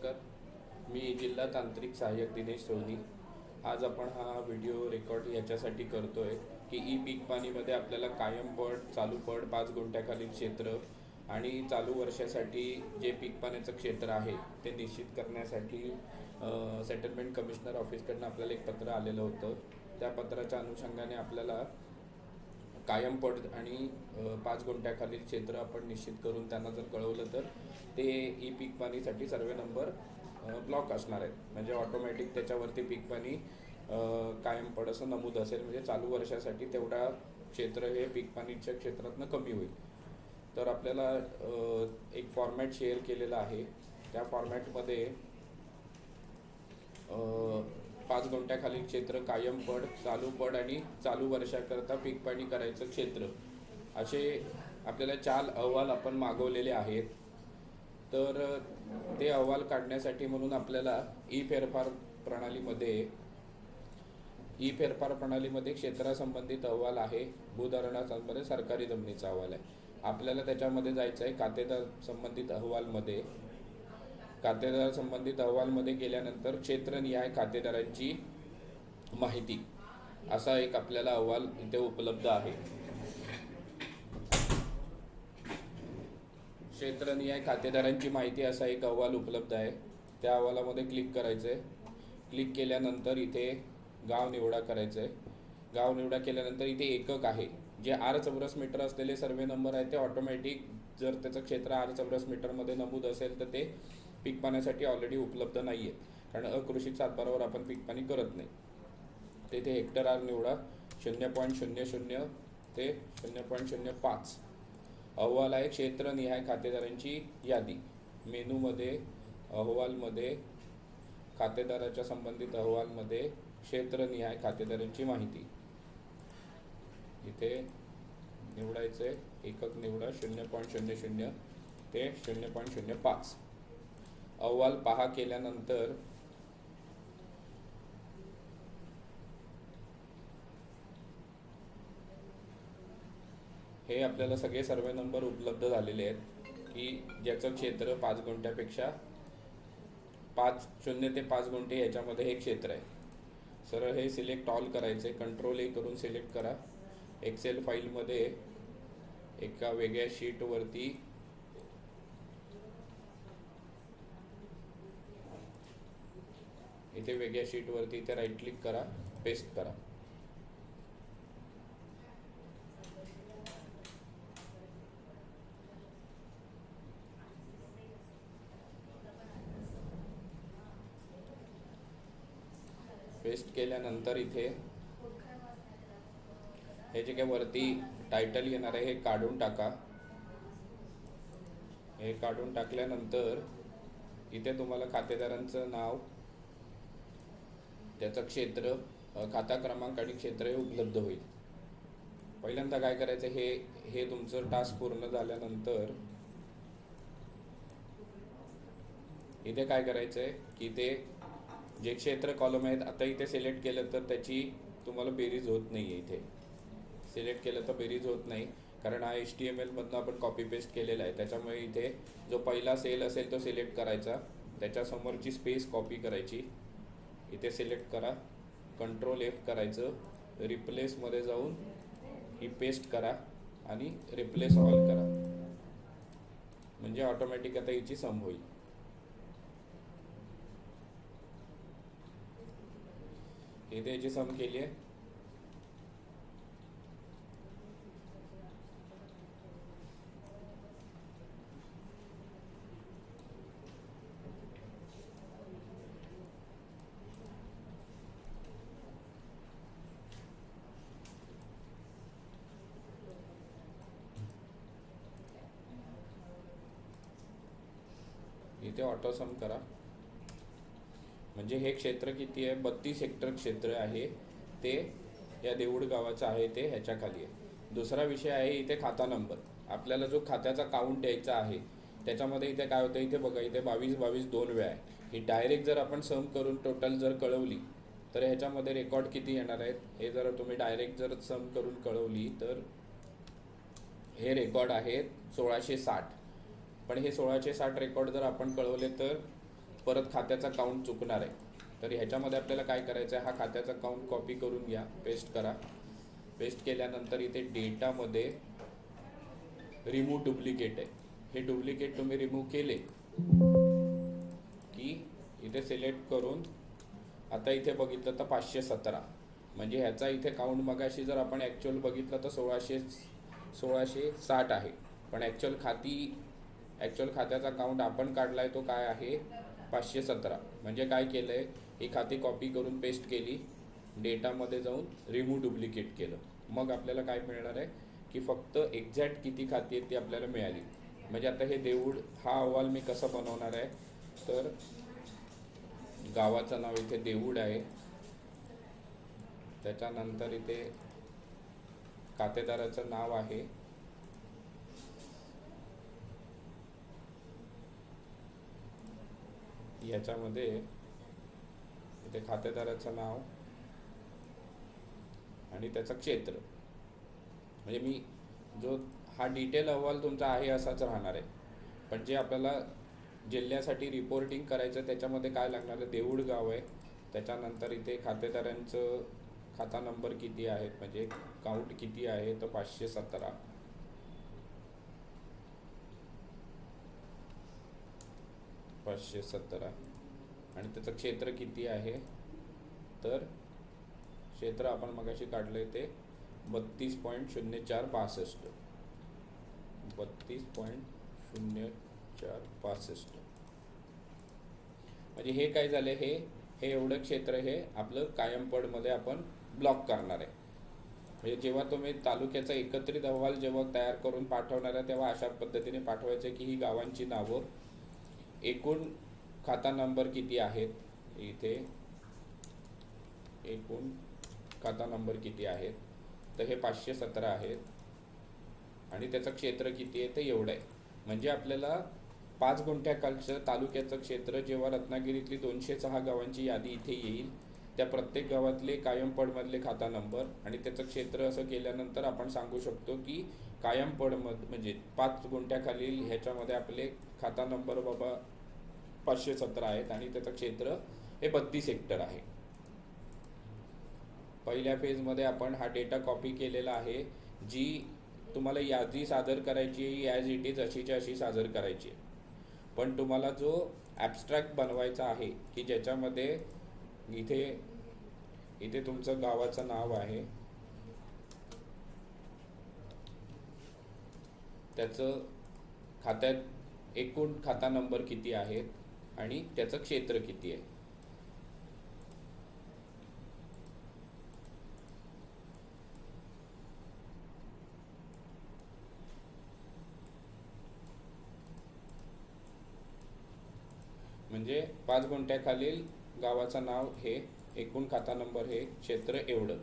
नमस्कार. मी जिल्हा तांत्रिक सहाय्यक दिनेश सोनी. आज आपण हा व्हिडिओ रेकॉर्ड याच्यासाठी करतोय की ई पीक पाणीमध्ये आपल्याला कायम पड, चालू पड, 5 गुंठ्याखालील क्षेत्र आणि चालू वर्षासाठी जे पीक पाण्याचं क्षेत्र आहे ते निश्चित करण्यासाठी सेटलमेंट कमिशनर ऑफिसकडनं आपल्याला एक पत्र आलेलं होतं. त्या पत्राच्या अनुषंगाने आपल्याला कायम पड आणि 5 गुंठ्याखालील क्षेत्र आपण निश्चित करून त्यांना जर कळवलं तर ते ई पीक पाणीसाठी सर्वे नंबर ब्लॉक असणार आहेत. म्हणजे ऑटोमॅटिक त्याच्यावरती पीक पाणी कायम पड असं नमूद असेल. म्हणजे चालू वर्षासाठी तेवढा क्षेत्र हे पीक पाणीच्या क्षेत्रातनं कमी होईल. तर आपल्याला एक फॉर्मॅट शेअर केलेला आहे. त्या फॉर्मॅटमध्ये 5 गुंठ्याखालील क्षेत्र, कायम पड, चालू पड आणि चालू वर्षाकरता पीक पाणी करायचं क्षेत्र असे आपल्याला 4 अहवाल आपण मागवलेले आहेत. तर ते अहवाल काढण्यासाठी म्हणून आपल्याला ई फेरफार प्रणालीमध्ये क्षेत्रासंबंधित अहवाल आहे, भूधारणासंबंधित सरकारी जमिनीचा अहवाल आहे. आपल्याला त्याच्यामध्ये जायचं आहे खातेदार संबंधित अहवालमध्ये गेल्यानंतर क्षेत्रनिहाय खातेदारांची माहिती असा एक आपल्याला अहवाल इथे उपलब्ध आहे. क्षेत्रनिहाय खातेदारांची माहिती असा एक अहवाल उपलब्ध आहे. त्या अहवालामध्ये क्लिक करायचं आहे. क्लिक केल्यानंतर इथे गाव निवडा करायचं आहे. गाव निवडा केल्यानंतर इथे एकक आहे. जे 8 चौरस मीटर असलेले सर्वे नंबर आहे ते ऑटोमॅटिक जर त्याचं क्षेत्र 8 चौरस मीटरमध्ये नमूद असेल तर ते पीक पाण्यासाठी ऑलरेडी उपलब्ध नाही आहे, कारण अकृषिक सातबारावर आपण पीक पाणी करत नाही. तेथे हेक्टर आर निवडा. 0.00 ते 0.05 अहवाल आहे क्षेत्रनिहाय खातेदारांची यादी. मेनूमध्ये अहवालमध्ये खातेदाराच्या संबंधित अहवालमध्ये क्षेत्रनिहाय खातेदारांची माहिती इथे निवडायचं आहे. एकक निवडा. 0.00 ते 0.05 अहवाल पहा केल्यानंतर हे आपल्याला सगळे सर्वे नंबर उपलब्ध झालेले आहेत की ज्याचं क्षेत्र 5 गुंठ्यापेक्षा 0 ते 5 गुंठे याच्यामध्ये हे क्षेत्र आहे. सरळ हे सिलेक्ट ऑल करायचे. कंट्रोल ए करून सिलेक्ट करा. एक्सेल फाईलमध्ये एका वेगळ्या शीटवरती इथे राईट क्लिक करा, पेस्ट करा. पेस्ट केल्यानंतर इथे हे जे काही वरती टायटल येणार आहे हे काढून टाका. हे काढून टाकल्यानंतर इथे तुम्हाला खातेदारांचं नाव, त्याचं क्षेत्र, खाता क्रमांक आणि क्षेत्र हे उपलब्ध होईल. पहिल्यांदा काय करायचं, हे तुमचं टास्क पूर्ण झाल्यानंतर इथे काय करायचं आहे की ते जे क्षेत्र कॉलम आहेत आता इथे सिलेक्ट केलं तर त्याची तुम्हाला बेरीज होत नाही आहे. इथे सिलेक्ट केलं तर बेरीज होत नाही, कारण हा HTML मधनं आपण कॉपी पेस्ट केलेला आहे. त्याच्यामुळे इथे जो पहिला सेल असेल तो सिलेक्ट करायचा, त्याच्यासमोरची स्पेस कॉपी करायची, इथे सिलेक्ट करा, कंट्रोल F करायचं, रिप्लेसमध्ये जाऊन ही पेस्ट करा आणि रिप्लेस ऑल करा. म्हणजे ऑटोमॅटिक आता हिची सम होईल. इथे याची सम केली आहे. इथे ऑटो सम करा. म्हणजे हे क्षेत्र किती आहे, 32 हेक्टर क्षेत्र आहे. ते या देऊळ गावाचं आहे, ते ह्याच्या खाली आहे. दुसरा विषय आहे इथे खाता नंबर. आपल्याला जो खात्याचा काउंट द्यायचा आहे त्याच्यामध्ये इथे काय होतं, इथे बघा, इथे 22 2 वेळा आहे. ही डायरेक्ट जर आपण सम करून टोटल जर कळवली तर ह्याच्यामध्ये रेकॉर्ड किती येणार आहेत, हे जर तुम्ही डायरेक्ट जर सम करून कळवली तर हे रेकॉर्ड आहेत 1660. पण हे 1660 रेकॉर्ड जर आपण कळवले तर परत खात्याचा काउंट चुकणार आहे. तर ह्याच्यामध्ये आपल्याला काय करायचं आहे, हा खात्याचा काउंट कॉपी करून घ्या, पेस्ट करा. पेस्ट केल्यानंतर इथे डेटामध्ये रिमूव्ह डुप्लिकेट आहे, हे डुप्लिकेट तुम्ही रिमूव्ह केले की इथे सिलेक्ट करून आता इथे बघितलं तर 517, म्हणजे ह्याचा इथे काउंट मगाशी जर आपण ॲक्च्युअल बघितलं तर 1660 आहे. पण ॲक्च्युअल खात्याचा काउंट आपण काढला आहे तो काय आहे, 517. म्हणजे काय केलं आहे, ही खाती कॉपी करून पेस्ट केली, डेटामध्ये जाऊन रिमूव्ह डुप्लिकेट केलं. मग आपल्याला काय मिळणार आहे की फक्त एक्झॅक्ट किती खाती आहेत ती आपल्याला मिळाली. म्हणजे आता हे देऊळ हा अहवाल मी कसा बनवणार आहे, तर गावाचं नाव इथे देऊळ आहे, त्याच्यानंतर इथे खातेदाराचं नाव आहे, याच्यामध्ये इथे खातेदाराचं नाव आणि त्याचं क्षेत्र. म्हणजे मी जो हा डिटेल अहवाल तुमचा आहे असाच राहणार आहे, पण जे आपल्याला जिल्ह्यासाठी रिपोर्टिंग करायचं त्याच्यामध्ये काय लागणार आहे, देऊळ गाव आहे, त्याच्यानंतर इथे खातेदारांचं खाता नंबर किती आहेत, म्हणजे काउंट किती आहे, तर 517. आणि त्याचं क्षेत्र किती आहे, तर क्षेत्र आपण मगाशी काढलंय ते 32.0462. 32.0462. म्हणजे हे काय झाले, हे एवढं क्षेत्र हे आपलं कायम पडमध्ये आपण ब्लॉक करणार आहे. म्हणजे जेव्हा तुम्ही तालुक्याचा एकत्रित अहवाल जेव्हा तयार करून पाठवणार आहे तेव्हा अशा पद्धतीने पाठवायचं की ही गावांची नावं, एकूण खाता नंबर किती आहेत, इथे एकूण खाता नंबर किती आहेत, तर हे 517 आहेत, आणि त्याचं क्षेत्र किती आहे ते एवढं आहे. म्हणजे आपल्याला 5 गुंठ्याखालचं तालुक्याचं क्षेत्र जेव्हा रत्नागिरीतली 206 गावांची यादी इथे येईल, त्या प्रत्येक गावातले कायम पडमधले खाता नंबर आणि त्याचं क्षेत्र असं केल्यानंतर आपण सांगू शकतो की कायम पडमध म्हणजे 5 गुंठ्याखालील ह्याच्यामध्ये आपले खाता नंबर बाबा 517 आहेत आणि त्याचं क्षेत्र हे 32 हेक्टर आहे. पहिल्या फेजमध्ये आपण हा डेटा कॉपी केलेला आहे. जी तुम्हाला यादी सादर करायची आहे ॲज इट इज अशीच्या अशी सादर करायची आहे, पण तुम्हाला जो ॲब्स्ट्रॅक्ट बनवायचा आहे की ज्याच्यामध्ये इथे तुमचं गावाचं नाव आहे, त्याचं खात्यात एकूण खाता नंबर किती आहेत आणि त्याचं क्षेत्र किती आहे. म्हणजे 5 गुंठ्याखालील गावाचं नाव हे, एकूण खाता नंबर हे, क्षेत्र एवढं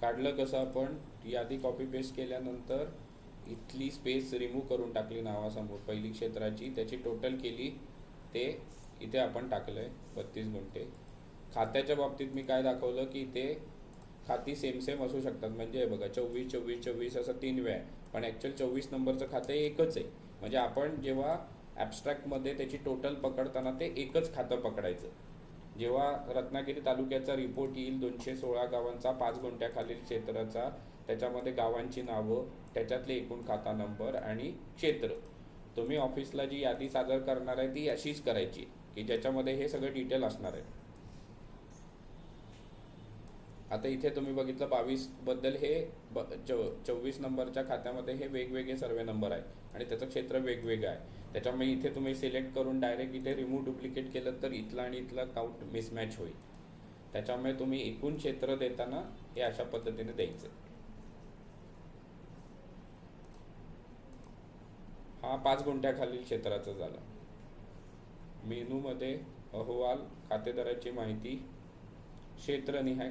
काढलं. कसं आपण यादी कॉपी पेस्ट केल्यानंतर इथली स्पेस रिमूव्ह करून टाकली नावासमोर पहिली क्षेत्राची, त्याची टोटल केली, ते इथे आपण टाकलं आहे 32 गुंठे. खात्याच्या बाबतीत मी काय दाखवलं की ते खाती सेम असू शकतात. म्हणजे बघा 24 24 24 असं 3 वेळा, पण ॲक्च्युअल 24 नंबरचं खातं एकच आहे. म्हणजे आपण जेव्हा ॲब्स्ट्रॅक्टमध्ये त्याची टोटल पकडताना ते एकच खातं पकडायचं. जेव्हा रत्नागिरी तालुक्याचा रिपोर्ट येईल 216 गावांचा 5 गुंठ्याखालील क्षेत्राचा, त्याच्यामध्ये गावांची नावं, त्याच्यातले एकूण खाता नंबर आणि क्षेत्र, तुम्ही ऑफिसला जी यादी सादर करणार आहे ती अशीच करायची की ज्याच्यामध्ये हे सगळं डिटेल असणार आहे. आता इथे तुम्ही बघितलं 22 बद्दल हे 24 नंबरच्या खात्यामध्ये हे वेगवेगळे सर्वे नंबर आहे आणि त्याचं क्षेत्र वेगवेगळं आहे. त्याच्यामुळे इथे तुम्ही सिलेक्ट करून डायरेक्ट इथे रिमूव्ह डुप्लिकेट केलं तर इथला आणि इथला काउंट मिसमॅच होईल. त्याच्यामुळे तुम्ही एकूण क्षेत्र देताना हे अशा पद्धतीने द्यायचं. हा 5 गुंठ्याखालील क्षेत्राचा झाला. मेनूमध्ये अहवाल, खातेदाराची माहिती, क्षेत्रनिहाय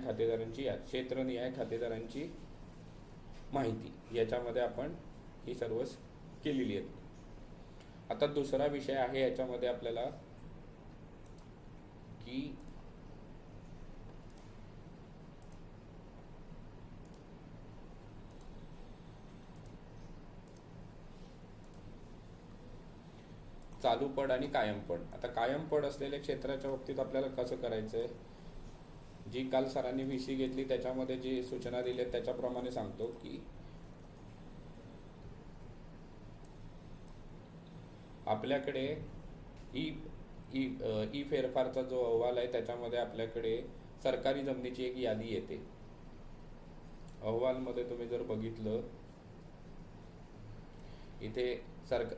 खातेदारांची माहिती, याच्यामध्ये आपण ही सर्व केलेली आहे. आता दुसरा विषय आहे याच्यामध्ये आपल्याला की चालू पड आणि कायम पड. आता कायम पड असलेल्या क्षेत्राच्या बाबतीत आपल्याला कसं करायचं आहे, जी काल सरांनी VC घेतली त्याच्यामध्ये जी सूचना दिली त्याच्याप्रमाणे सांगतो की आपल्याकडे ई ई ई फेरफारचा जो अहवाल आहे त्याच्यामध्ये आपल्याकडे सरकारी जमिनीची एक यादी येते. अहवालमध्ये तुम्ही जर बघितलं, इथे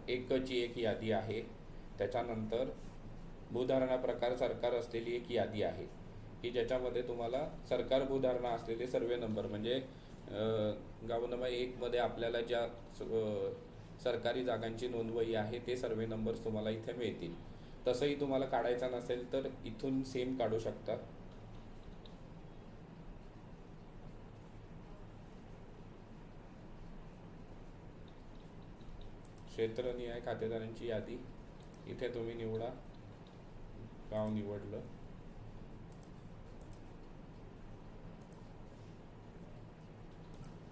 एकची एक यादी आहे. त्याच्यानंतर भूधारणा प्रकार सरकार असलेली एक यादी आहे की ज्याच्यामध्ये तुम्हाला सरकार भूधारणा असलेले सर्वे नंबर म्हणजे गावनामा 1 मध्ये आपल्याला ज्या सरकारी जागांची नोंदवही आहे ते सर्वे नंबर्स तुम्हाला इथे मिळतील. तसंही तुम्हाला काढायचा नसेल तर इथून सेम काढू शकता. क्षेत्रनिहाय खातेदारांची यादी इथे तुम्ही निवडा. गाव निवडलं.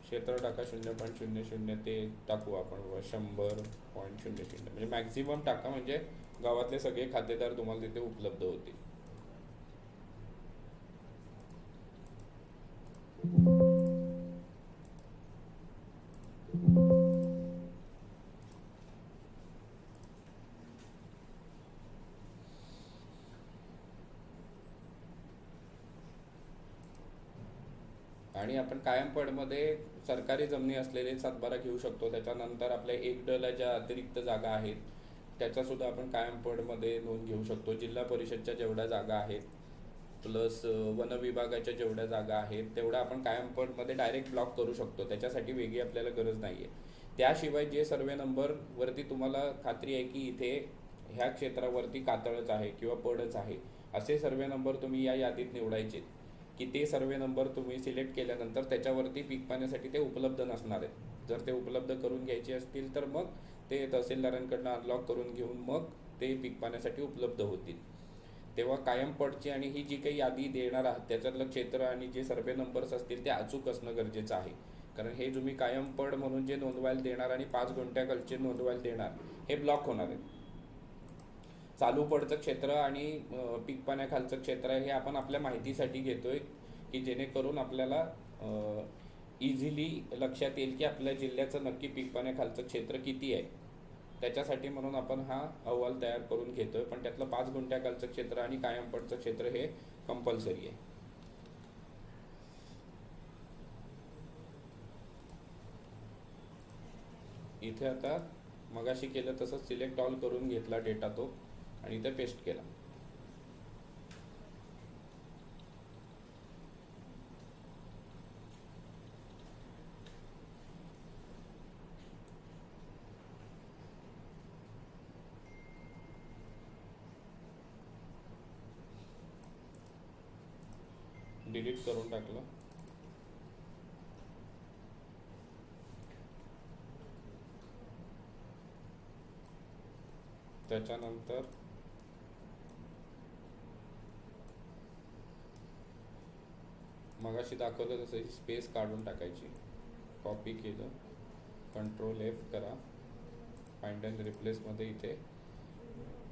क्षेत्र टाका 0.00 ते टाकू आपण 100.00 म्हणजे मॅक्झिमम टाका, म्हणजे गावातले सगळे खातेदार तुम्हाला तिथे उपलब्ध होतील. आणि आपण कायम पडमध्ये सरकारी जमिनी असलेले सातबारा घेऊ शकतो. त्याच्यानंतर आपल्या 1 ज्या अतिरिक्त जागा आहेत त्याचा सुद्धा आपण कायम पडमध्ये नोंद घेऊ शकतो. जिल्हा परिषदच्या जेवढ्या जागा आहेत प्लस वन विभागाच्या जेवढ्या जागा आहेत तेवढ्या आपण कायम पडमध्ये डायरेक्ट ब्लॉक करू शकतो. त्याच्यासाठी वेगळी आपल्याला गरज नाही आहे. त्याशिवाय जे सर्वे नंबर वरती तुम्हाला खात्री आहे की इथे ह्या क्षेत्रावरती कातळच आहे किंवा पडच आहे असे सर्वे नंबर तुम्ही या यादीत निवडायचे की ते सर्वे नंबर तुम्ही सिलेक्ट केल्यानंतर त्याच्यावरती पीक पाण्यासाठी ते उपलब्ध नसणार आहेत. जर ते उपलब्ध करून घ्यायचे असतील तर मग ते तहसीलदारांकडनं अनलॉक करून घेऊन मग ते पीक पाण्यासाठी उपलब्ध होतील. तेव्हा कायम पडची आणि ही जी काही यादी देणार आहात त्याच्यातलं क्षेत्र आणि जे सर्वे नंबर्स असतील ते अचूक असणं गरजेचं आहे. कारण हे तुम्ही कायम पड म्हणून जे नोंदवायला देणार आणि 5 गुंठ्याखालचे नोंदवायला देणार हे ब्लॉक होणार आहे. चालू पडचं क्षेत्र आणि पीक पाण्याखालचं क्षेत्र हे आपण आपल्या माहितीसाठी घेतोय की जेणेकरून आपल्याला इझिली लक्षात येईल की आपल्या जिल्ह्याचं नक्की पीक पाण्याखालचं क्षेत्र किती आहे. त्याच्यासाठी म्हणून आपण हा अहवाल तयार करून घेतोय. पण त्यातलं 5 गुंठ्याखालचं क्षेत्र आणि कायम पडचं क्षेत्र हे कंपल्सरी आहे. इथे आता मगाशी केलं तसं सिलेक्ट ऑल करून घेतला डेटा तो आणि इथे पेस्ट केला. डिलीट करून टाकलं. त्याच्यानंतर मगाशी दाखवलं तसं ही स्पेस काढून टाकायची. कॉपी केलं, कंट्रोल F करा, फाइंड अँड रिप्लेसमध्ये इथे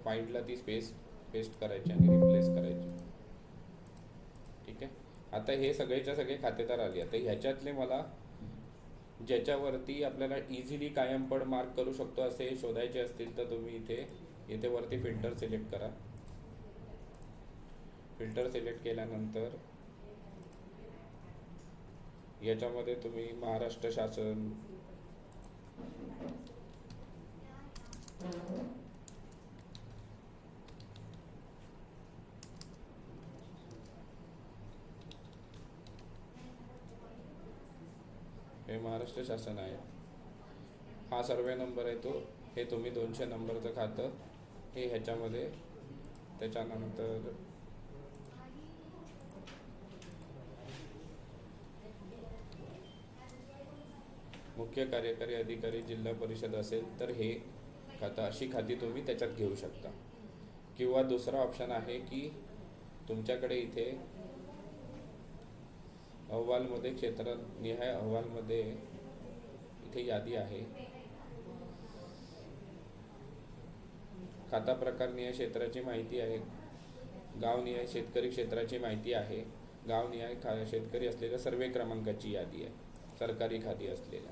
फाइंडला ती स्पेस पेस्ट करायची आणि रिप्लेस करायची. ठीक आहे. आता हे सगळेच्या सगळे खातेदार आले. आता ह्याच्यातले मला ज्याच्यावरती आपल्याला इझिली कायम पड मार्क करू शकतो असे शोधायचे असतील तर तुम्ही इथे वरती फिल्टर सिलेक्ट करा. फिल्टर सिलेक्ट केल्यानंतर याच्यामध्ये तुम्ही महाराष्ट्र शासन, हे महाराष्ट्र शासन आहे. हा सर्वे नंबर आहे तो. हे तुम्ही 200 नंबरचं खातं हे ह्याच्यामध्ये. त्याच्यानंतर मुख्य कार्यकारी अधिकारी जिल्हा परिषद असेल तर हे खातं अशी खाती तुम्ही त्याच्यात घेऊ शकता. किंवा दुसरा ऑप्शन आहे की तुमच्याकडे इथे अहवालमध्ये क्षेत्रनिहाय अहवालमध्ये इथे यादी आहे. खाता प्रकारनिहाय क्षेत्राची माहिती आहे, गावनिहाय शेतकरी क्षेत्राची माहिती आहे, गावनिहाय शेतकरी असलेल्या सर्वे क्रमांकाची यादी आहे, सरकारी खाती असलेल्या.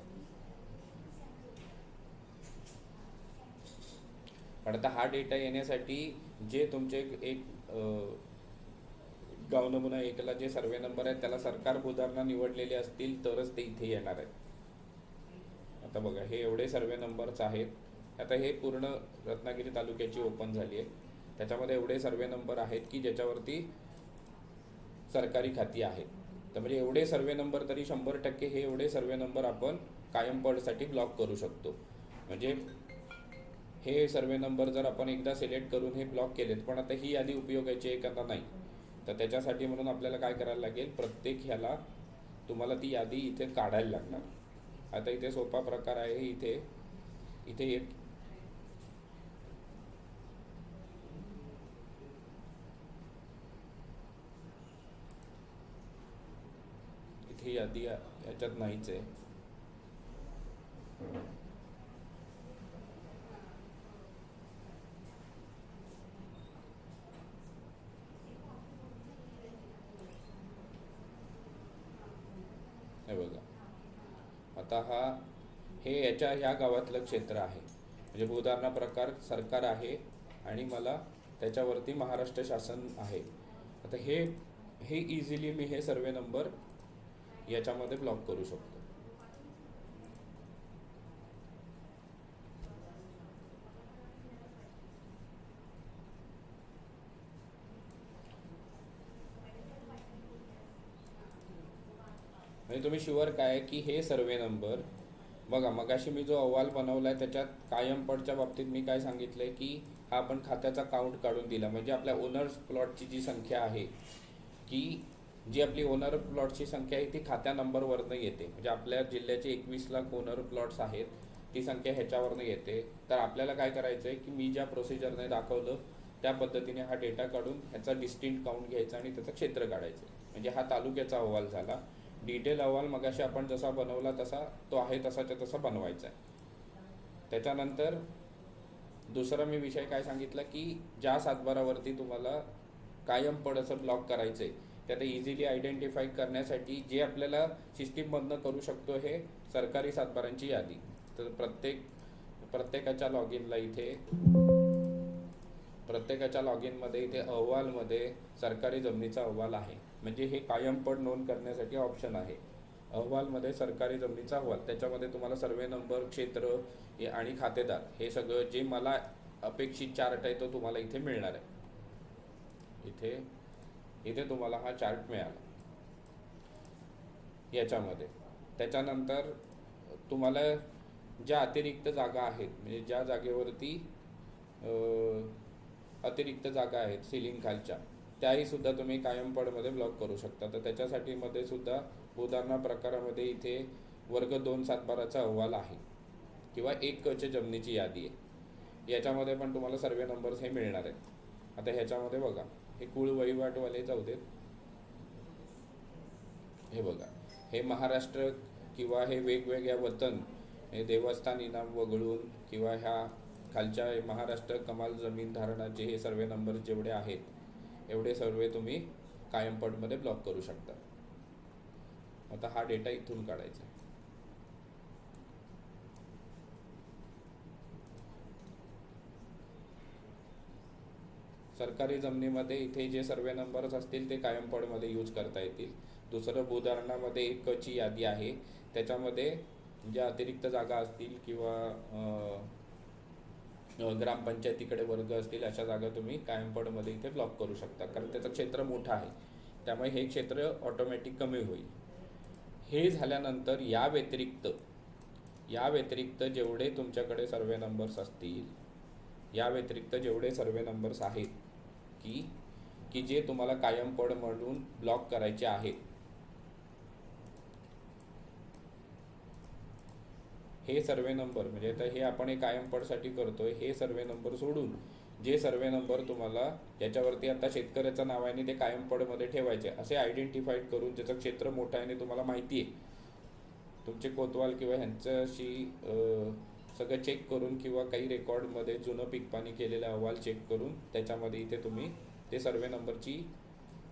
पण आता हा डेटा येण्यासाठी जे तुमचे एक गाव नमुना एकला जे सर्वे नंबर आहेत त्याला सरकार भूधारणा निवडलेले असतील तरच ते इथे येणार आहेत. आता बघा हे एवढे सर्वे नंबर्स आहेत. आता हे पूर्ण रत्नागिरी तालुक्याची ओपन झाली आहे. त्याच्यामध्ये एवढे सर्वे नंबर आहेत की ज्याच्यावरती सरकारी खाती आहेत. तर म्हणजे एवढे सर्वे नंबर तरी 100% हे एवढे सर्वे नंबर आपण कायम पडसाठी ब्लॉक करू शकतो. म्हणजे हे सर्वे नंबर जर आपण एकदा सिलेक्ट करून हे ब्लॉक केलेत, पण आता ही यादी उपयोगाची आहे का नाही, तर त्याच्यासाठी म्हणून आपल्याला काय करायला लागेल, प्रत्येक ह्याला तुम्हाला ती यादी इथे काढायला लागणार. आता इथे सोपा प्रकार आहे. इथे एक इथे यादी याच्यात नाहीच आहे. हे बघा आता हे ह्या गावातलं क्षेत्र आहे. म्हणजे भूधारणा प्रकार सरकार आहे आणि मला त्याच्यावरती महाराष्ट्र शासन आहे. आता हे इझिली मी हे सर्वे नंबर याच्यामध्ये ब्लॉक करू शकतो. म्हणजे तुम्ही शुअर काय की हे सर्वे नंबर बघा, मगाशी मी जो अहवाल बनवला आहे त्याच्यात कायम पडच्या बाबतीत मी काय सांगितलंय की हा आपण खात्याचा काउंट काढून दिला. म्हणजे आपल्या ओनर्स प्लॉटची जी संख्या आहे, की जी आपली ओनर प्लॉटची संख्या आहे ती खात्या नंबरवरनं येते. म्हणजे आपल्या जिल्ह्याचे 21 लाख ओनर प्लॉट्स आहेत, ती संख्या ह्याच्यावरनं येते. तर आपल्याला काय करायचं आहे की मी ज्या प्रोसिजरने दाखवलं त्या पद्धतीने हा डेटा काढून ह्याचा डिस्टिंक्ट काउंट घ्यायचा आणि त्याचं क्षेत्र काढायचं. म्हणजे हा तालुक्याचा अहवाल झाला. डिटेल अहवाल मगाशी आपण जसा बनवला तसा तो आहे तसाच्या तसा बनवायचा आहे. त्याच्यानंतर दुसरा मी विषय काय सांगितला की ज्या सातबारावरती तुम्हाला कायम पड असं ब्लॉक करायचं आहे, ते आता इझिली आयडेंटिफाय करण्यासाठी जे आपल्याला सिस्टीममधनं करू शकतो हे सरकारी सातबारांची यादी. तर प्रत्येकाच्या लॉगिनमध्ये इथे अहवालमध्ये सरकारी जमिनीचा अहवाल आहे. म्हणजे हे कायम पड नोंद करण्यासाठी ऑप्शन आहे. अहवालमध्ये सरकारी जमिनीचा अहवाल, त्याच्यामध्ये तुम्हाला सर्वे नंबर, क्षेत्र आणि खातेदार हे सगळं जे मला अपेक्षित चार्ट आहे तो तुम्हाला इथे मिळणार आहे. इथे तुम्हाला हा चार्ट मिळाला याच्यामध्ये. त्याच्यानंतर तुम्हाला ज्या अतिरिक्त जागा आहेत, म्हणजे ज्या जागेवरती अतिरिक्त जागा आहेत सिलिंग खालच्या, त्याही सुद्धा तुम्ही कायम पडमध्ये ब्लॉक करू शकता. तर त्याच्यासाठी मध्ये सुद्धा उदाहरणा प्रकारामध्ये इथे वर्ग 2 सातबाराचा अहवाल आहे किंवा 1 कच जमिनीची यादी आहे. याच्यामध्ये पण तुम्हाला सर्वे नंबर्स हे मिळणार आहेत. आता ह्याच्यामध्ये बघा हे कुळ वहिवाटवाले जाऊ देत. हे बघा हे महाराष्ट्र किंवा हे वेगवेगळ्या वतन, हे देवस्थान इनाम वगळून किंवा ह्या खालच्या महाराष्ट्र कमाल जमीन धारणाचे हे सर्वे नंबर जेवढे आहेत एवढे सर्वे तुम्ही कायम पडमध्ये ब्लॉक करू शकता. आता हा डेटा इथून काढायचा. सरकारी जमिनीमध्ये इथे जे सर्वे नंबर्स असतील ते कायम पडमध्ये यूज करता येतील. दुसरं भूधारणामध्ये 1 कची यादी आहे, त्याच्यामध्ये ज्या अतिरिक्त जागा असतील किंवा ग्रामपंचायतीकडे वर्ग असतील अशा जागा तुम्ही कायम पडमध्ये इथे ब्लॉक करू शकता. कारण त्याचं क्षेत्र मोठं आहे, त्यामुळे हे क्षेत्र ऑटोमॅटिक कमी होईल. हे झाल्यानंतर या व्यतिरिक्त जेवढे तुमच्याकडे सर्वे नंबर्स असतील, या व्यतिरिक्त जेवढे सर्वे नंबर्स आहेत की जे तुम्हाला कायम पड म्हणून ब्लॉक करायचे आहेत, हे सर्वे नंबर म्हणजे आता हे आपण हे कायम पडसाठी करतोय, हे सर्वे नंबर सोडून जे सर्वे नंबर तुम्हाला याच्यावरती आता शेतकऱ्याचं नाव आहे आणि ते कायम पडमध्ये ठेवायचे असे आयडेंटिफाईड करून ज्याचं क्षेत्र मोठं आहे आणि तुम्हाला माहिती आहे तुमचे कोतवाल किंवा ह्यांच्याशी सगळं चेक करून किंवा काही रेकॉर्डमध्ये जुनं पीक पाणी केलेला अहवाल चेक करून त्याच्यामध्ये इथे तुम्ही ते सर्वे नंबरची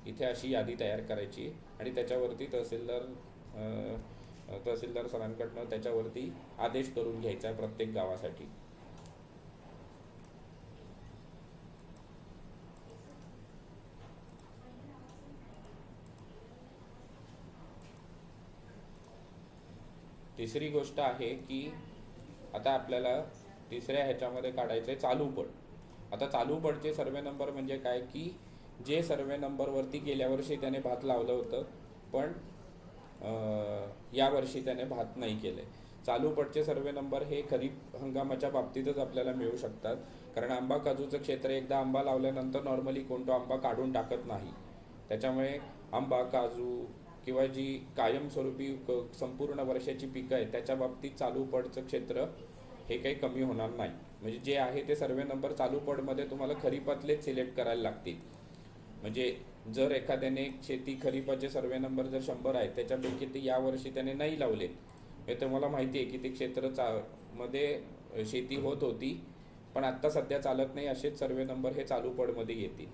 इथे अशी यादी तयार करायची आणि त्याच्यावरती तहसीलदार सरांकडनं त्याच्यावरती आदेश करून घ्यायचा आहे प्रत्येक गावासाठी. तिसरी गोष्ट आहे की आता आपल्याला तिसऱ्या ह्याच्यामध्ये काढायचं आहे चालू पड. आता चालू पडचे सर्वे नंबर म्हणजे काय की जे सर्वे नंबरवरती गेल्या वर्षी त्याने भात लावलं होतं पण यावर्षी त्याने भात नाही केले. चालू पडचे सर्वे नंबर हे खरीप हंगामाच्या बाबतीतच आपल्याला मिळू शकतात, कारण आंबा काजूचं क्षेत्र एकदा आंबा लावल्यानंतर नॉर्मली कोणतो आंबा काढून टाकत नाही. त्याच्यामुळे आंबा काजू किंवा जी कायमस्वरूपी संपूर्ण वर्षाची पिकं आहेत त्याच्या बाबतीत चालू पडचं क्षेत्र हे काही कमी होणार नाही. म्हणजे जे आहे ते सर्वे नंबर चालू पडमध्ये तुम्हाला खरीपातलेच सिलेक्ट करायला लागतील. म्हणजे जर एखाद्याने शेती खरीपाचे सर्वे नंबर जर 100 आहेत त्याच्यापैकी ते यावर्षी त्याने नाही लावले, हे तुम्हाला माहिती आहे की ते क्षेत्र मध्ये शेती होत होती पण आत्ता सध्या चालत नाही, असेच सर्वे नंबर हे चालू पडमध्ये येतील.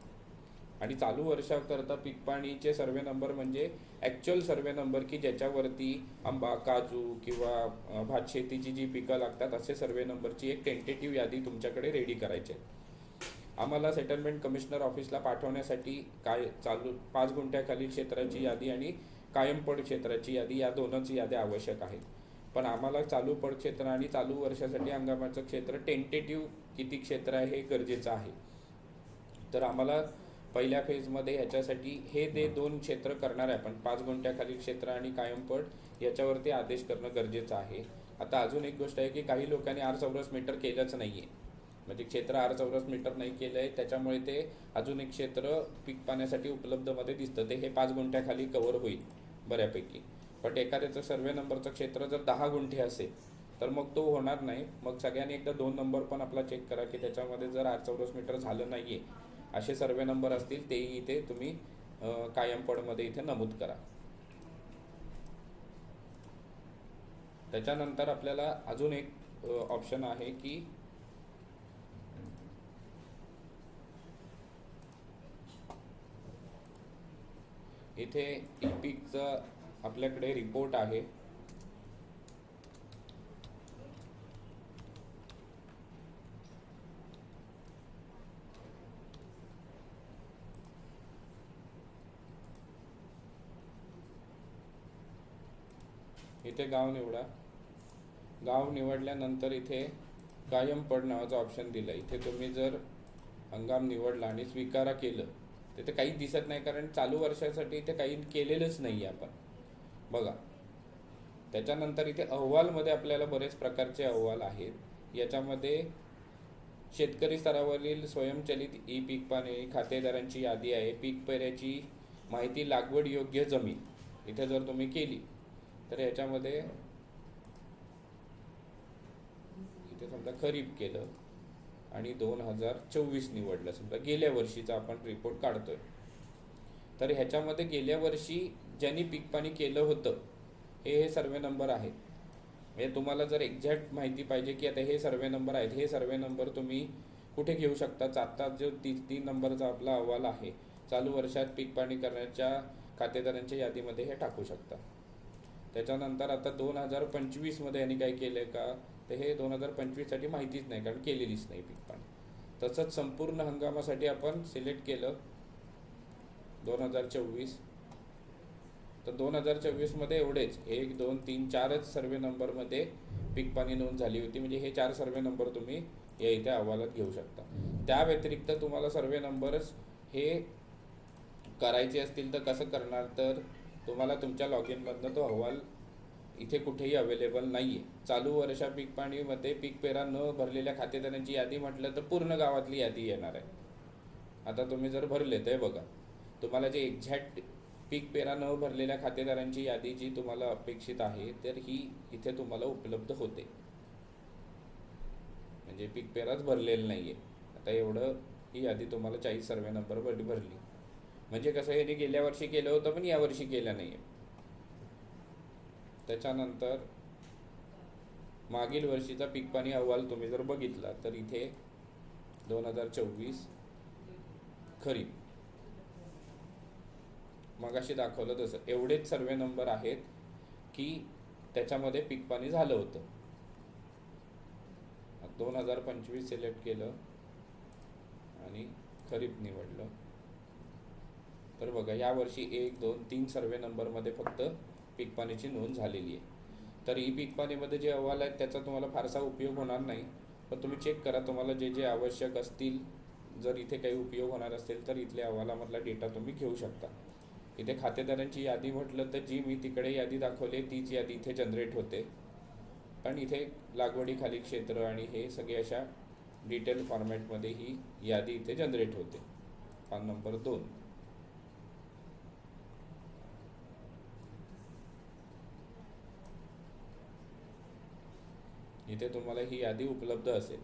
आणि चालू वर्षाकरता पीक पाणीचे सर्वे नंबर म्हणजे ॲक्च्युअल सर्वे नंबर की ज्याच्यावरती आंबा काजू किंवा भात शेतीची जी पिकं लागतात असे सर्वे नंबरची एक टेंटेटिव्ह यादी तुमच्याकडे रेडी करायची आहे. आम्हाला सेटलमेंट कमिशनर ऑफिसला पाठवण्यासाठी काय 5 गुंठ्याखालील क्षेत्राची यादी आणि कायमपड क्षेत्राची यादी या दोनच याद्या आवश्यक आहेत. पण आम्हाला चालू पड क्षेत्र आणि चालू वर्षासाठी हंगामाचं क्षेत्र टेंटेटिव्ह किती क्षेत्र आहे हे गरजेचं आहे. तर आम्हाला पहिल्या फेजमध्ये ह्याच्यासाठी हे 2 क्षेत्र करणार आहे आपण 5 गुंठ्याखालील क्षेत्र आणि कायमपड याच्यावरती आदेश करणं गरजेचं आहे. आता अजून एक गोष्ट आहे की काही लोकांनी 8 चौरस मीटर केलंच नाही आहे, म्हणजे क्षेत्र 8 चौरस मीटर नाही केलं आहे, त्याच्यामुळे ते अजून एक क्षेत्र पीक पाण्यासाठी उपलब्धमध्ये दिसतं ते हे 5 गुंठ्याखाली कव्हर होईल बऱ्यापैकी. पण एखाद्याचं सर्वे नंबरचं क्षेत्र जर 10 गुंठे असेल तर मग तो होणार नाही. मग सगळ्यांनी एकदा 2 नंबर पण आपला चेक करा की त्याच्यामध्ये जर 8 चौरस मीटर झालं नाही आहे असे सर्वे नंबर असतील तेही इथे तुम्ही कायमपडमध्ये इथे नमूद करा. त्याच्यानंतर आपल्याला अजून एक ऑप्शन आहे की इथे ई-पीकचा आपल्याकडे रिपोर्ट आहे. इथे गाव निवडा. गाव निवडल्यानंतर इथे कायमपड नावाचं ऑप्शन दिलं. इथे तुम्ही जर हंगाम निवडला आणि स्वीकारा केलं तिथे काहीच दिसत नाही, कारण चालू वर्षासाठी इथे काही केलेलंच नाही आहे आपण बघा. त्याच्यानंतर इथे अहवालमध्ये आपल्याला बरेच प्रकारचे अहवाल आहेत. याच्यामध्ये शेतकरी स्तरावरील स्वयंचलित ई पीक पाणी खातेदारांची यादी आहे. पीक पेऱ्याची माहिती, लागवड योग्य जमीन इथे जर तुम्ही केली तर याच्यामध्ये इथे समजा खरीप केलं आणि 2024 निवडलं, समजा गेल्या वर्षीचा आपण रिपोर्ट काढतोय, तर ह्याच्यामध्ये गेल्या वर्षी ज्यांनी पीक पाणी केलं होतं हे सर्वे नंबर आहेत. म्हणजे तुम्हाला जर एक्झॅक्ट माहिती पाहिजे की आता हे सर्वे नंबर आहेत, हे सर्वे नंबर तुम्ही कुठे घेऊ शकता. आता जो 3 नंबरचा आपला अहवाल आहे चालू वर्षात पीक पाणी करण्याच्या खातेदारांच्या यादीमध्ये हे टाकू शकता. त्याच्यानंतर आता 2025 यांनी काय केलं का तर हे 2025साठी माहितीच नाही, कारण केलेलीच नाही पीक पाणी. तसंच संपूर्ण हंगामासाठी आपण सिलेक्ट केलं 2024, तर 2024 एवढेच 1, 2, 3, 4च सर्वे नंबरमध्ये पीक पाणी नोंद झाली होती. म्हणजे हे 4 सर्वे नंबर तुम्ही या इथे अहवालात घेऊ शकता. त्या व्यतिरिक्त तुम्हाला सर्वे नंबरच हे करायचे असतील तर कसं करणार, तर तुम्हाला तुमच्या लॉग इनमधनं तो अहवाल इथे कुठेही अवेलेबल नाही आहे. चालू वर्षा पीक पाणीमध्ये पीक पेरा न भरलेल्या खातेदारांची यादी म्हटलं तर पूर्ण गावातली यादी येणार आहे. आता तुम्ही जर भरले तर बघा तुम्हाला जे एक्झॅक्ट पीक पेरा न भरलेल्या खातेदारांची यादी जी तुम्हाला अपेक्षित आहे तर ही इथे तुम्हाला उपलब्ध होते. म्हणजे पीक पेराच भरलेलं नाही आहे. आता एवढं ही यादी तुम्हाला 40 सर्वे नंबर भरली. म्हणजे कसं याने गेल्या वर्षी केलं होतं पण यावर्षी केलं नाही आहे. त्याच्यानंतर मागील वर्षीचा पीक पाणी अहवाल तुम्ही जर बघितला तर इथे 2024 खरीप मगाशी दाखवलं तसं एवढेच सर्वे नंबर आहेत की त्याच्यामध्ये पीक पाणी झालं होतं. 2025 सिलेक्ट केलं आणि खरीप निवडलं तर बघा या वर्षी 1, 2, 3 सर्वे नंबरमध्ये फक्त पीक पाण्याची नोंद झालेली आहे. तर ई पीक पाणीमध्ये जे अहवाल आहेत त्याचा तुम्हाला फारसा उपयोग होणार नाही, पण तुम्ही चेक करा तुम्हाला जे जे आवश्यक असतील. जर इथे काही उपयोग होणार असेल तर इथल्या अहवालामधला डेटा तुम्ही घेऊ शकता. इथे खातेदारांची यादी म्हटलं तर जी मी तिकडे यादी दाखवली तीच यादी इथे जनरेट होते, पण इथे लागवडीखाली क्षेत्र आणि हे सगळे अशा डिटेल फॉर्मॅटमध्ये ही यादी इथे जनरेट होते. पान नंबर 2. इथे तुम्हाला ही यादी उपलब्ध असेल.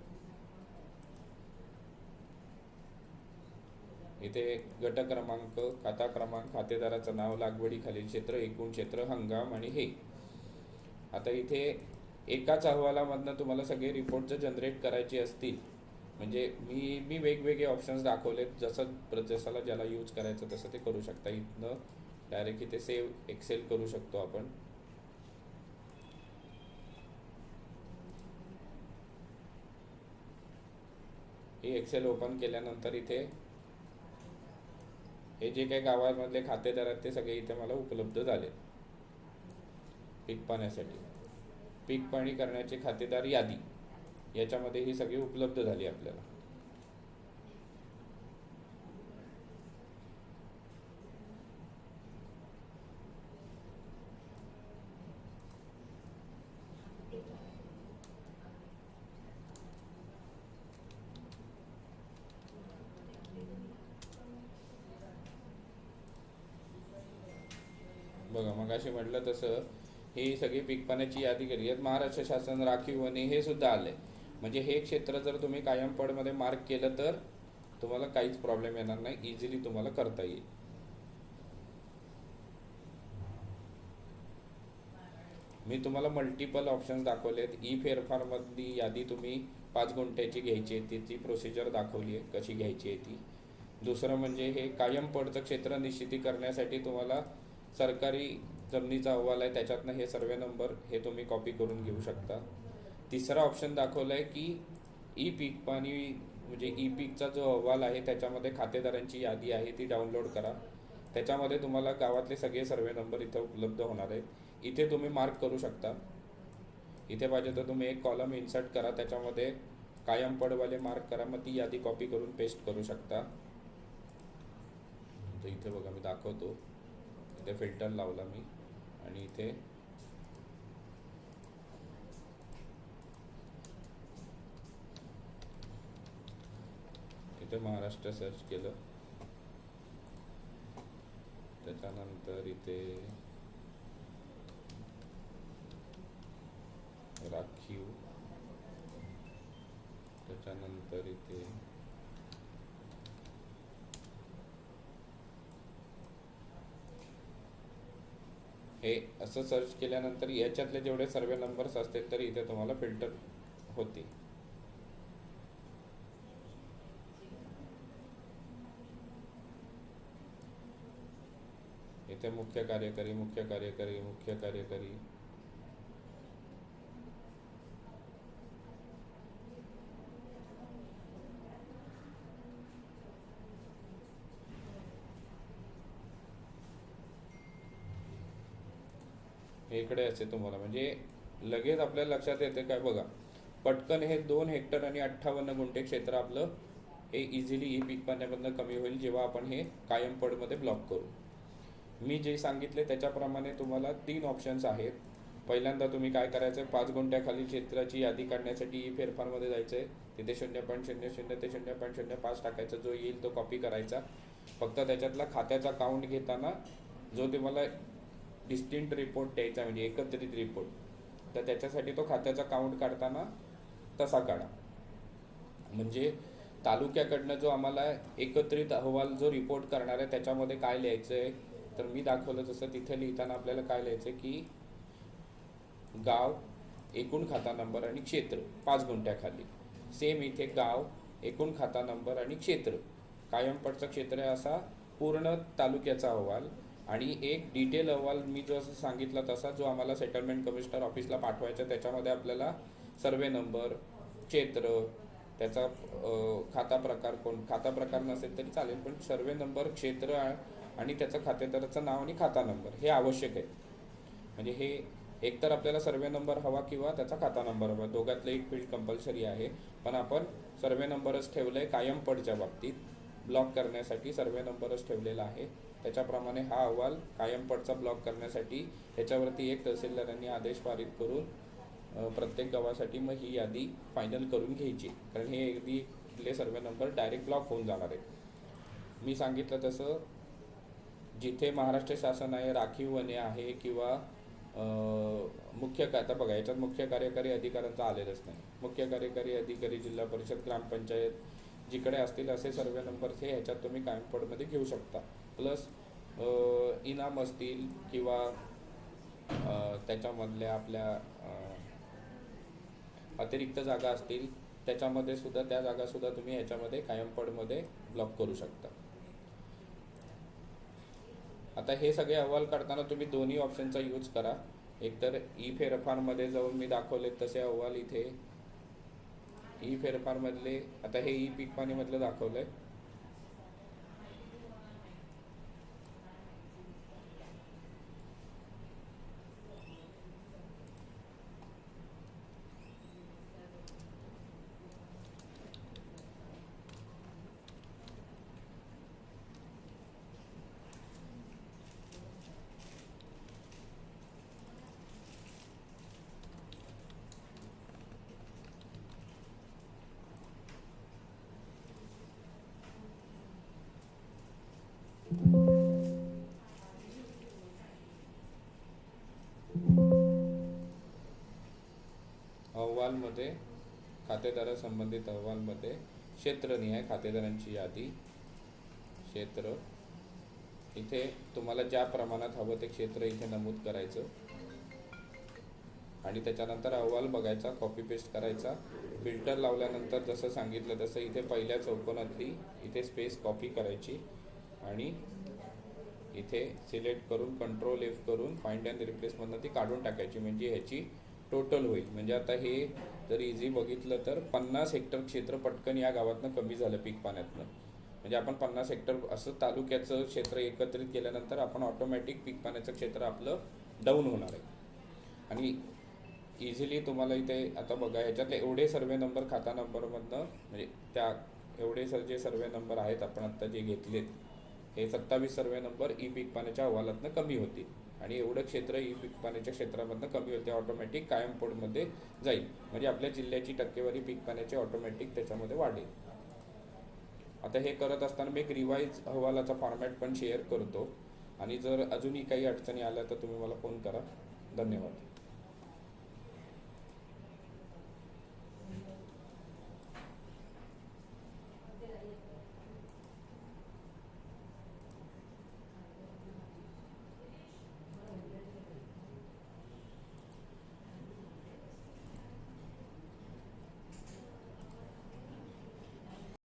इथे गट क्रमांक, खाता क्रमांक, खातेदाराचं नाव, लागवडी खालील क्षेत्र, एकूण क्षेत्र, हंगाम आणि हे. आता इथे एकाच अहवालामधनं तुम्हाला सगळे रिपोर्ट जर जनरेट करायचे असतील म्हणजे मी वेगवेगळे ऑप्शन्स दाखवलेत, जसाला ज्याला यूज करायचं तसं ते करू शकता. इथनं डायरेक्ट इथे सेव्ह एक्सेल करू शकतो आपण. हे एक्सेल ओपन केल्यानंतर इथे हे जे काही गावामधले खातेदार आहेत ते सगळे इथे मला उपलब्ध झाले. पीक पाण्यासाठी पीक पाणी करण्याचे खातेदार यादी याच्यामध्ये ही सगळी उपलब्ध झाली आपल्याला. बघा मग अशी म्हटलं तसं ही सगळी पीक पाण्याची यादी केली आहे. महाराष्ट्र शासन राखीव वने हे सुद्धा आले, म्हणजे हे क्षेत्र जर तुम्ही कायम पडमध्ये मार्क केलं तर तुम्हाला काहीच प्रॉब्लेम येणार नाही, इझिली तुम्हाला करता येईल. मी तुम्हाला मल्टिपल ऑप्शन्स दाखवलेत. ई फेरफारमधली यादी तुम्ही 5 गुंठ्याची घ्यायची आहे, तिची प्रोसिजर दाखवली आहे कशी घ्यायची आहे ती. दुसरं म्हणजे हे कायम पडचं क्षेत्र निश्चिती करण्यासाठी तुम्हाला सरकारी जमिनीचा अहवाल आहे त्याच्यातनं हे सर्वे नंबर हे तुम्ही कॉपी करून घेऊ शकता. तिसरा ऑप्शन दाखवला आहे की ई पीक पाणी म्हणजे ई पीकचा जो अहवाल आहे त्याच्यामध्ये खातेदारांची यादी आहे ती डाउनलोड करा. त्याच्यामध्ये तुम्हाला गावातले सगळे सर्वे नंबर इथे उपलब्ध होणार आहेत. इथे तुम्ही मार्क करू शकता. इथे पाहिजे तर तुम्ही एक कॉलम इन्सर्ट करा, त्याच्यामध्ये कायम पडवाले मार्क करा, मग ती यादी कॉपी करून पेस्ट करू शकता. तर इथे बघा मी दाखवतो. इथे फिल्टर लावला मी आणि इथे महाराष्ट्र सर्च केलं. त्याच्यानंतर इथे राखीव, त्याच्यानंतर इथे हे असं सर्च केल्यानंतर याच्यातले जेवढे सर्वे नंबर्स असतील तरी इथे तुम्हाला फिल्टर होते. इथे मुख्य कार्यकारी, मुख्य कार्यकारी, मुख्य कार्यकारी, इकडे असे तुम्हाला म्हणजे लगेच आपल्याला लक्षात येते काय बघा, पटकन हे 2 हेक्टर आणि 58 गुंठे क्षेत्र आपलं हे इझिली ई पीक पाण्यामधनं कमी होईल जेव्हा आपण हे कायम पडमध्ये ब्लॉक करू. मी जे सांगितले त्याच्याप्रमाणे तुम्हाला 3 ऑप्शन्स आहेत. पहिल्यांदा तुम्ही काय करायचं, 5 गुंठ्याखाली क्षेत्राची यादी काढण्यासाठी ई फेरफारमध्ये जायचं आहे. तिथे 0.00 ते 0.05 टाकायचा, जो येईल तो कॉपी करायचा. फक्त त्याच्यातला खात्याचा काउंट घेताना जो तुम्हाला डिस्टिंक्ट रिपोर्ट द्यायचा म्हणजे एकत्रित रिपोर्ट, तर त्याच्यासाठी तो खात्याचा काउंट काढताना तसा काढा. म्हणजे तालुक्याकडनं जो आम्हाला एकत्रित अहवाल जो रिपोर्ट करणार आहे त्याच्यामध्ये काय लिहायचं आहे, तर मी दाखवलं तसं तिथे लिहिताना आपल्याला काय लिहायचं की गाव, एकूण खाता नंबर आणि क्षेत्र 5 गुंठ्याखाली. सेम इथे गाव, एकूण खाता नंबर आणि क्षेत्र, कायम पडचं क्षेत्र असा पूर्ण तालुक्याचा अहवाल आणि एक डिटेल अहवाल मी जो असं सांगितला तसा जो आम्हाला सेटलमेंट कमिशनर ऑफिसला पाठवायचा. त्याच्यामध्ये आपल्याला सर्वे नंबर, क्षेत्र, त्याचा खाता प्रकार नसेल तरी चालेल, पण सर्वे नंबर, क्षेत्र आणि त्याचं खातेदाराचं नाव आणि खाता नंबर हे आवश्यक आहे. म्हणजे हे एकतर आपल्याला सर्वे नंबर हवा किंवा त्याचा खाता नंबर हवा, दोघातलं एक फील्ड कंपल्सरी आहे. पण आपण सर्वे नंबरच ठेवलं आहे कायम पडच्या बाबतीत, ब्लॉक करण्यासाठी सर्वे नंबरच ठेवलेला आहे. त्याच्याप्रमाणे हा अहवाल कायम पडचा ब्लॉक करण्यासाठी ह्याच्यावरती एक तहसीलदारांनी आदेश पारित करून प्रत्येक गावासाठी मग ही यादी फायनल करून घ्यायची, कारण हे अगदी सर्वे नंबर डायरेक्ट ब्लॉक होऊन जाणार आहे. मी सांगितलं तसं जिथे महाराष्ट्र शासन आहे, राखीव वने आहे किंवा आता बघा याच्यात मुख्य कार्यकारी अधिकाऱ्यांचा आलेलंच नाही. मुख्य कार्यकारी अधिकारी, जिल्हा परिषद, ग्रामपंचायत जिकडे असतील असे सर्वे नंबर्स हे ह्याच्यात तुम्ही कायम पडमध्ये घेऊ शकता. प्लस इनाम असतील किंवा त्याच्यामधल्या आपल्या अतिरिक्त जागा असतील त्याच्यामध्ये सुद्धा त्या जागासुद्धा तुम्ही ह्याच्यामध्ये कायम पडमध्ये ब्लॉक करू शकता. आता हे सगळे अहवाल काढताना तुम्ही दोन्ही ऑप्शनचा यूज करा. एकतर ई फेरफारमध्ये जाऊन मी दाखवले तसे अहवाल इथे ई फेरफारमधले, आता हे ई पीक पाणीमधलं दाखवलं आहे. अहवालमध्ये खातेदारासंबंधित अहवालमध्ये क्षेत्रनिहाय खातेदारांची यादी, क्षेत्र इथे तुम्हाला ज्या प्रमाणात हवं ते क्षेत्र इथे नमूद करायचं आणि त्याच्यानंतर अहवाल बघायचा, कॉपी पेस्ट करायचा. फिल्टर लावल्यानंतर जसं सांगितलं तसं इथे पहिल्या चौकोनातली इथे स्पेस कॉपी करायची आणि इथे सिलेक्ट करून कंट्रोल F करून फाइंड अँड रिप्लेसमधनं ती काढून टाकायची, म्हणजे ह्याची टोटल होईल. म्हणजे आता हे जर इझी बघितलं तर 50 हेक्टर क्षेत्र पटकन या गावातनं कमी झालं पीक पाण्यातनं. म्हणजे आपण 50 हेक्टर असं तालुक्याचं क्षेत्र एकत्रित केल्यानंतर आपण ऑटोमॅटिक पीक पाण्याचं क्षेत्र आपलं डाऊन होणार आहे. आणि इझिली तुम्हाला इथे आता बघा ह्याच्यातले एवढे सर्वे नंबर खाता नंबरमधनं म्हणजे त्या एवढे जे सर्वे नंबर आहेत आपण आत्ता जे घेतलेत हे 27 सर्वे नंबर ई पीक पाण्याच्या अहवालातनं कमी होतील आणि एवढं क्षेत्र ई पीक पाण्याच्या क्षेत्रामधनं कमी होते, ऑटोमॅटिक कायम पडमध्ये जाईल. म्हणजे आपल्या जिल्ह्याची टक्केवारी पीक पाण्याची ऑटोमॅटिक त्याच्यामध्ये वाढेल. आता हे करत असताना मी एक रिवाईज अहवालाचा फॉर्मॅट पण शेअर करतो आणि जर अजूनही काही अडचणी आल्या तर तुम्ही मला फोन करा. धन्यवाद.